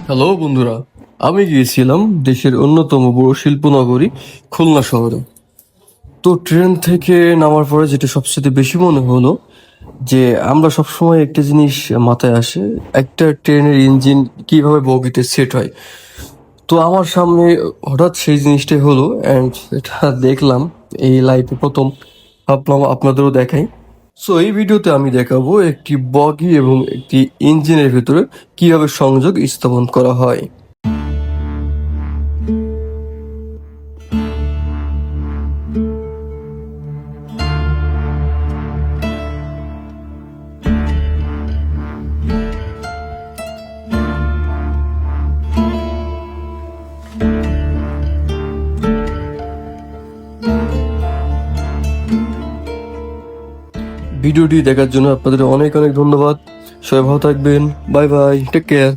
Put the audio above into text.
Hello বন্ধুরা, আমি গিয়েছিলাম দেশের অন্যতম বড় শিল্পনগরী খুলনা শহরে। তো ট্রেন থেকে নামার পরে যেটা সবচেয়ে বেশি মনে হলো যে আমরা সবসময় একটা জিনিস মাথায় আসে, একটা ট্রেনের ইঞ্জিন কিভাবে বগিতে সেট হয়। তো আমার সামনে হঠাৎ সেই জিনিসটাই হলো অ্যান্ড এটা দেখলাম এই লাইফে প্রথম, ভাবলাম আপনাদেরও দেখাই। সো এই ভিডিওতে আমি দেখাবো একটি বগি এবং একটি ইঞ্জিনের ভিতরে কিভাবে সংযোগ স্থাপন করা হয়। ভিডিওটি দেখার জন্য আপনাদের অনেক অনেক ধন্যবাদ। সবাই ভালো থাকবেন। Bye bye, take care.